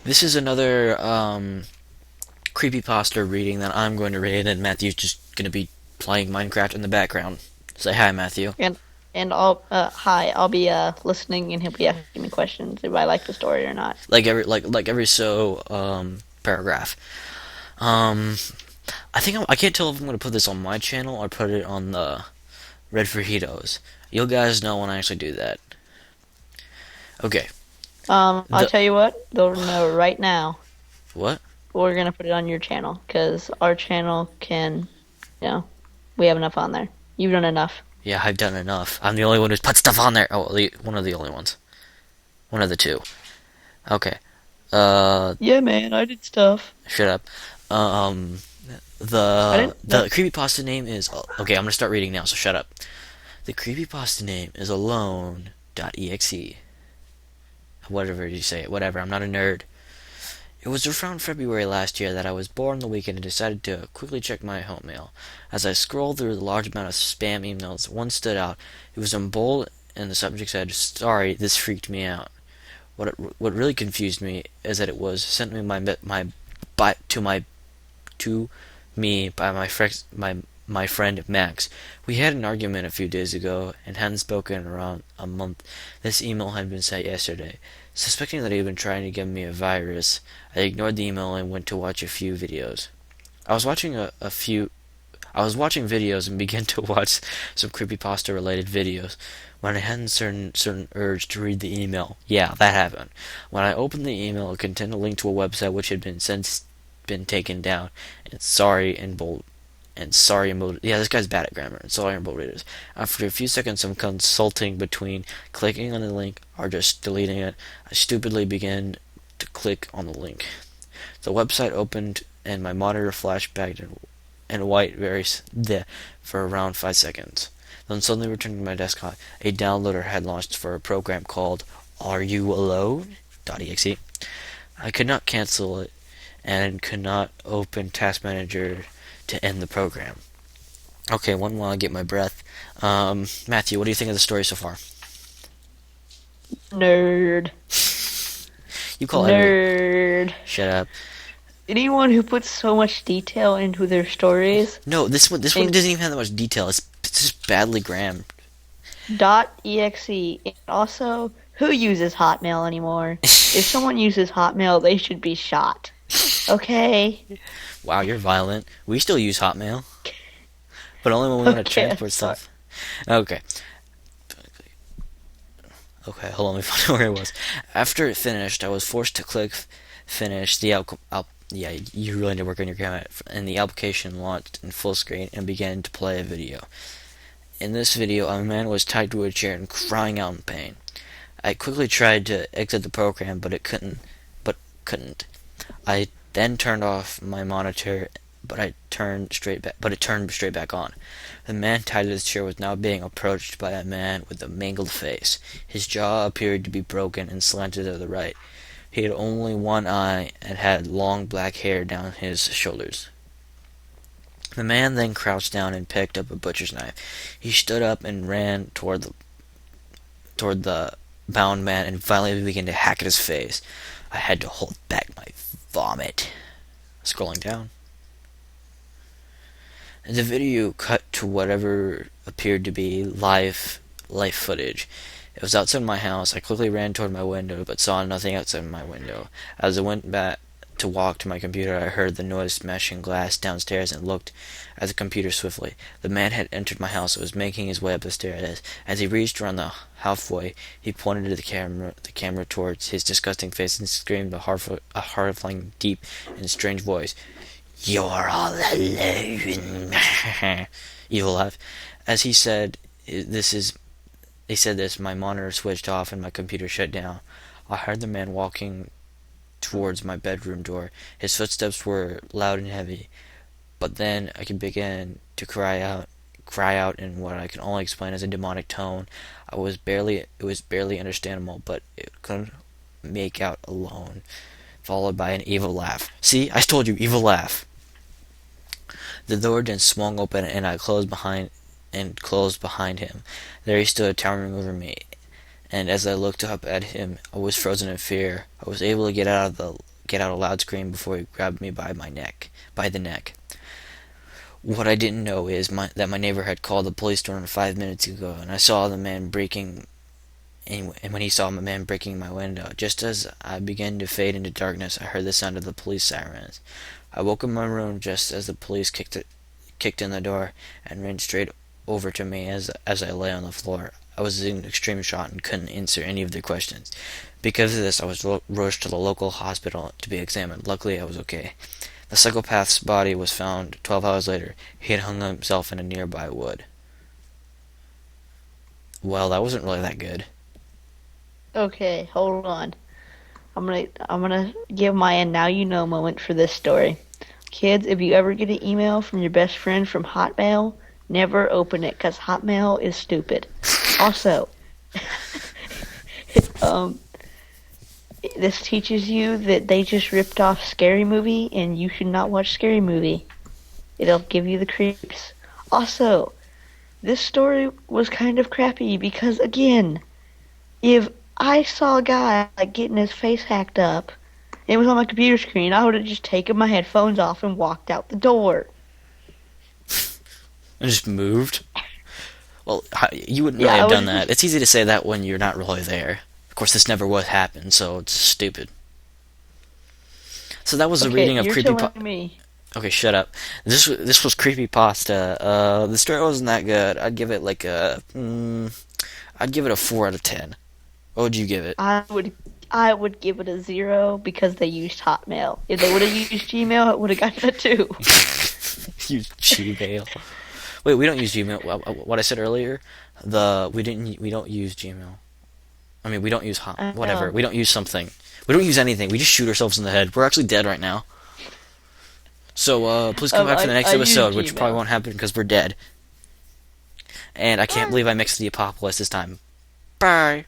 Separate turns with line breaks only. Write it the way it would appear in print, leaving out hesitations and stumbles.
This is another creepypasta reading that I'm going to read, and Matthew's just going to be playing Minecraft in the background. Say hi, Matthew.
And I'll be listening and he'll be asking me questions if I like the story or not.
Like every so paragraph. Um, I can't tell if I'm going to put this on my channel or put it on the Red Fajitos. You guys know when I actually do that. Okay.
I'll
The
tell you what, they'll know right now.
what?
We're gonna put it on your channel because our channel can, you know, we have enough on there. You've done enough.
Yeah, I've done enough. I'm the only one who's put stuff on there. Oh, one of the only ones. One of the two. Okay.
Yeah, man, I did stuff.
Shut up. Um,
I
the
didn't.
the creepypasta name is okay. I'm gonna start reading now, so shut up. The creepypasta name is alone.exe. Whatever you say it, whatever. I'm not a nerd. It was around February last year that I was bored on the weekend and decided to quickly check my home mail. As I scrolled through the large amount of spam emails, one stood out. It was in bold, and the subject said, "Sorry, this freaked me out." What really confused me is that it was sent me by to my to me by my friend Max. We had an argument a few days ago and hadn't spoken in around a month. This email had been sent yesterday. Suspecting that he had been trying to give me a virus, I ignored the email and went to watch a few videos. I was watching a few I was watching videos and began to watch some creepypasta related videos when I had a certain urge to read the email. Yeah, that happened. When I opened the email, it contained a link to a website which had since been taken down. And sorry in bold. Yeah, this guy's bad at grammar. And sorry in bold readers. After a few seconds of consulting between clicking on the link or just deleting it, I stupidly began to click on the link. The website opened and my monitor flashed back and white for around 5 seconds. Then suddenly returning to my desktop, a downloader had launched for a program called Are You Alone.exe. I could not cancel it and could not open Task Manager to end the program. Okay, one while I get my breath. Matthew, what do you think of the story so far?
Nerd,
You call every
nerd.
shut up.
Anyone who puts so much detail into their stories,
No, this one
and
doesn't even have that much detail. It's just badly grammed.
.exe, and also, who uses Hotmail anymore? If someone uses Hotmail, they should be shot. Okay?
Wow, you're violent. We still use Hotmail, but only when we want to
Okay, I'm
transport
sorry.
stuff. Okay. Okay, hold on, let me find where it was. After it finished, I was forced to click finish. Yeah, you really need to work on your grammar. And the application launched in full screen and began to play a video. In this video, a man was tied to a chair and crying out in pain. I quickly tried to exit the program, but couldn't. I then turned off my monitor, but it turned straight back on. The man tied to the chair was now being approached by a man with a mangled face. His jaw appeared to be broken and slanted to the right. He had only one eye and had long black hair down his shoulders. The man then crouched down and picked up a butcher's knife. He stood up and ran toward the bound man and violently began to hack at his face. I had to hold back my vomit. Scrolling down. The video cut to whatever appeared to be live footage. It was outside my house. I quickly ran toward my window, but saw nothing outside my window. As I went back to walk to my computer, I heard the noise smashing glass downstairs and looked at the computer swiftly. The man had entered my house and was making his way up the stairs. As he reached around the halfway, he pointed to the camera towards his disgusting face and screamed a horrifying, deep, and strange voice. "You're all alone." Evil laugh. As he said this, my monitor switched off and my computer shut down. I heard the man walking towards my bedroom door. His footsteps were loud and heavy, but then I could begin to cry out in what I can only explain as a demonic tone. It was barely understandable, but it couldn't make out alone, followed by an evil laugh. See, I told you, evil laugh. The door then swung open and I closed behind him. There he stood, towering over me, and as I looked up at him, I was frozen in fear. I was able to get out of the get out a loud scream before he grabbed me by the neck. What I didn't know is that my neighbor had called the police 5 minutes ago, and I saw the man breaking. And when he saw my man breaking my window, just as I began to fade into darkness, I heard the sound of the police sirens. I woke in my room just as the police kicked in the door and ran straight over to me as I lay on the floor. I was in extreme shock and couldn't answer any of their questions. Because of this, I was rushed to the local hospital to be examined. Luckily, I was okay. The psychopath's body was found 12 hours later. He had hung himself in a nearby wood. Well, that wasn't really that good.
Okay, hold on. I'm gonna give my and now you know moment for this story. Kids, if you ever get an email from your best friend from Hotmail, never open it because Hotmail is stupid. Also, um, this teaches you that they just ripped off Scary Movie and you should not watch Scary Movie. It'll give you the creeps. Also, this story was kind of crappy because, again, if I saw a guy like getting his face hacked up, and it was on my computer screen, I would have just taken my headphones off and walked out the door.
And just moved. Well, you wouldn't really have done that. It's easy to say that when you're not really there. Of course, this never would happen, so it's stupid. So that was a reading of
Creepypasta.
Okay, shut up. This was Creepypasta. The story wasn't that good. I'd give it like I'd give it a 4 out of 10. What would you give it?
I would give it a 0 because they used Hotmail. If they would have used Gmail, it would have gotten a 2.
Use Gmail. Wait, we don't use Gmail. What I said earlier, we don't use Gmail. I mean, we don't use whatever. We don't use something. We don't use anything. We just shoot ourselves in the head. We're actually dead right now. So please come back for the next episode, which probably won't happen because we're dead. And I can't believe I mixed the apocalypse this time. Bye.